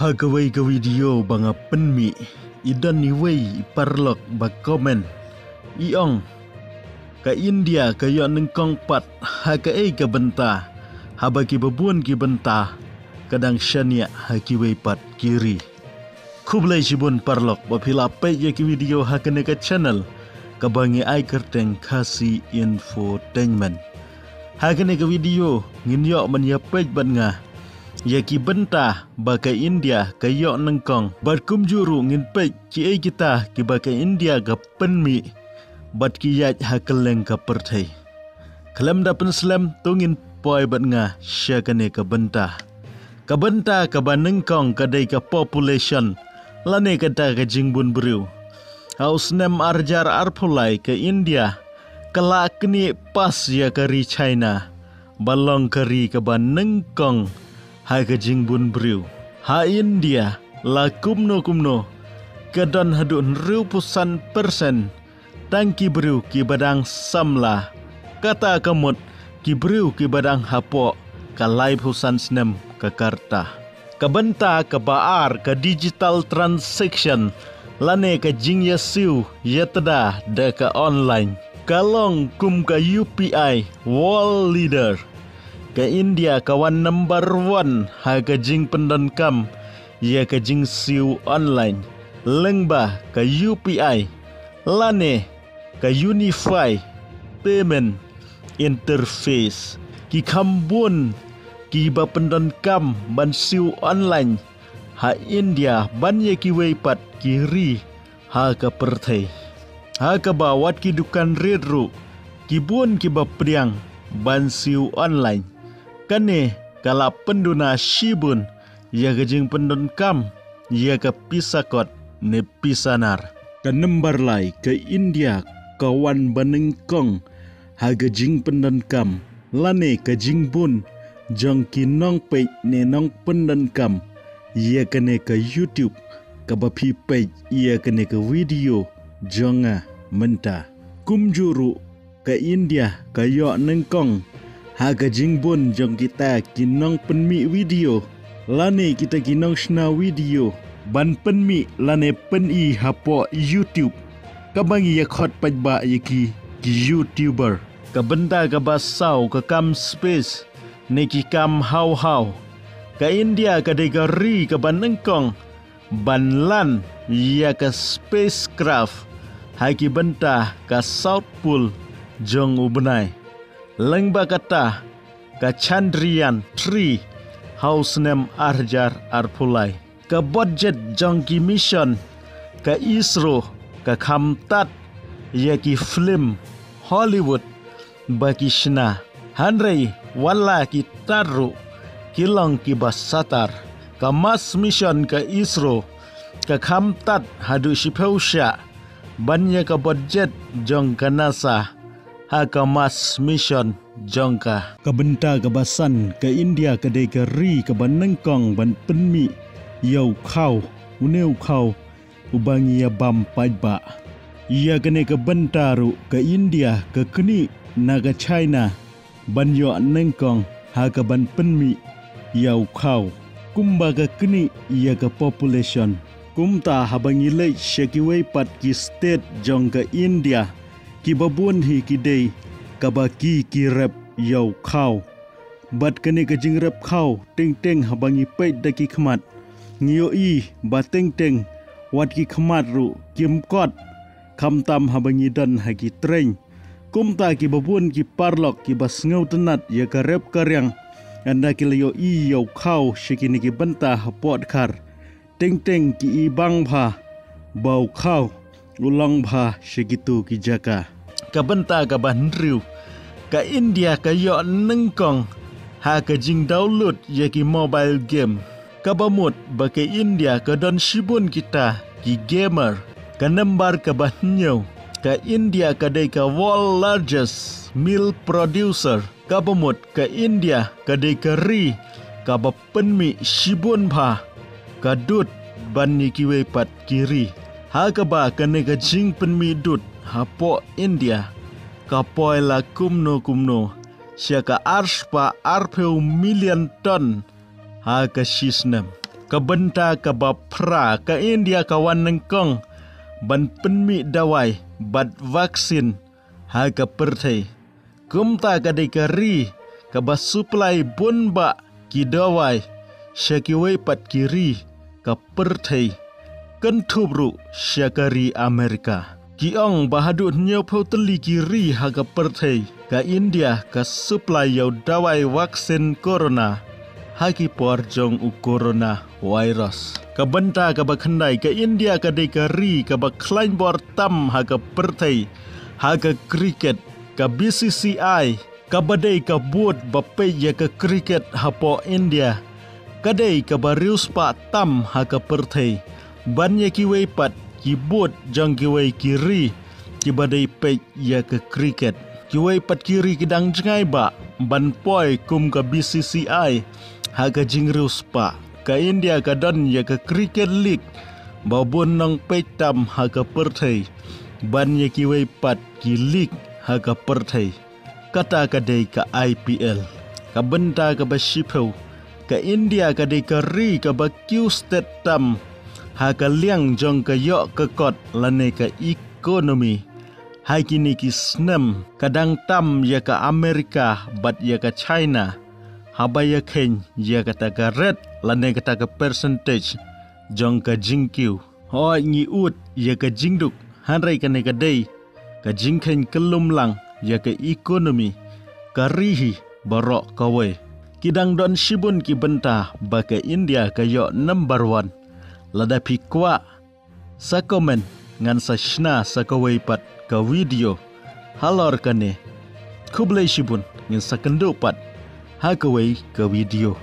Hagawai ka video banga penmi idan ni wei parlok ba komen iong ka India ka yo nengkong pat ha ka ka benta ha bagi babun ki benta kadang syania ha ki wei pat kiri kublai sibun parlok ba pila pe ye ki video ha kene ka channel ka bangi ai kerteng kasi infotainment ha kene ka video ngin yo man ya pe ban nga yaki benta baka India kayo nengkong bat kumjuru ngin pek ki kita ki baka India ka penmi bat ki yat hakeleng ka perthai kalam da penslam tungin poi bat nga syakane ka benta ka banengkong kadai ka population lane kata ka jingbun beriu haus nem arjar arpulai ke India kala kini pas ya kari China balong kari ka banengkong ha ka jingbun beriu ha India la kumno kadon hadun 90% tangki beriu ki badang samla kata kamut ki beriu ki badang hapo ka live husan snem ka karta ka benta ka baar ka digital transaction lane ka jingya siu yetada da ka online kalong kum ka UPI world leader ke India kawan number 1 ha ka jing pendonkam ya ka jing siu online lengba ka UPI lane ka unify payment interface ki kambun ki ba pendonkam ban siu online ha India ban ye ki wei pat kiri ha ka perthai ha ka bawat ki dukan redru ki bun ki ba priang ban siu online kane kala penduna shibun ya gejing pendonkam ya ke pisakot ne pisanar ke nembar lai ke India kawan banengkong ha gejing pendonkam lane ke jingbun jong kinong pe ne nong pendonkam ya kene ke YouTube ke bapi pe ya kene ke video jonga menta kumjuru ke India kayo nengkong ha ka jingbun jong kita kinong penmi video lane kita kinong sna video ban penmi lane peni hapo YouTube kabangi ya khot pajba yaki ki YouTuber ka benda ka basau ka kam space ne ki kam how ka India ka degari ka banengkong banlan ya ka spacecraft ha ki benta ka South Pole jong ubnai lengba kata ka Chandrayaan 3 haus nem arjar arpulai ka budget jongki mission ka ISRO ka khamtat yaki film Hollywood baki shna hanrei wala ki taru kilong ki basatar ka Mars mission ka ISRO ka khamtat hadu shipausha banya ka budget jong ka NASA ha ka Mars mission jongka ka benta ka basan ka India ka dei ka ri ka banengkong ban penmi yau khau uneu khau ubangi ya bam pajba ia kene ka bentaru ka India ka keni naga China ban yo nengkong ha ka ban penmi yau khau kumba ka keni ia ka population kumta habangi lei shakiwei pat ki state jongka India ki babun hi ki dei kabaki ki rep yau khau bat kene ka jing rep khau teng habangi pe daki khmat ngio i ba teng wat ki khmat ru kim kot kham tam habangi dan ha ki treng kumta ki babun ki parlok ki basngau tenat ya ka rep karyang anda ki leo i yau khau shikini ki benta hapot khar teng ki i bang pha bau khau ulang pha shikitu ki jaka ka benta ka bandriu ka India ka yo nengkong ha ka jing download yaki mobile game ka bamut baka India ka don shibun kita ki gamer ka nembar ka banyo ka India ka dei ka world largest milk producer ka bamut ka India ka dei ka ri ka bapenmi shibun pha ka dut ban ni kiwe pat kiri ha ka ba ka ne ka jing penmi dut hapo India kapoi la kumno siya ka arspa arpeu million ton ha ka sisnem Kabenta ka bapra ka India kawan nengkong ban penmi dawai bat vaksin ha ka perthai. Kumta ka dei ka ri ka ba supply bunba ki dawai syakiwai pat kiri ka perthai. Kentubru syakari Amerika. Kiong bahadut nyopau teli kiri ha ka perthai ka India ka supply yau dawai vaksin corona. Haki porjong u corona virus. Kabenta ka bakhandai ka India ka dei ka ri ka baklain bor tam ha ka perthai ha ka cricket ka BCCI ka badai ka buat bapai ya ka cricket ha po India. Kadai ka barius pa tam ha ka perthai bannya ki wei pat ki buat jang ki wei kiri ki badai pe ya ka cricket. Ki wei pat kiri kidang jengai ba ban poi kum ka BCCI haga jingrius pa ka India ka don ya ka cricket league babon nang peitam haga perthai ban ya ki wei pat ki league haga perthai kata ka dei ka IPL ka benta ka basipau ka India ka dei ka ri ka ba Q state tam haga liang jong ka yok ka kot lane ka ekonomi hai kini ki snem kadang tam ya ka Amerika bat ya ka China. Habaya ken ya kata ka red lane kata ka percentage jong ka jingkiu ho ngi ut ya ka jingduk hanrai ka ne ka dei ka jingken kelumlang ya ka ekonomi ka rihi barok ka we kidang don shibun ki benta ba ka India ka yo number 1 lada pi kwa sa komen ngan sa shna sa ka we pat ka video halor ka ne kublai shibun ngin sa kendo pat Hakaway ka video.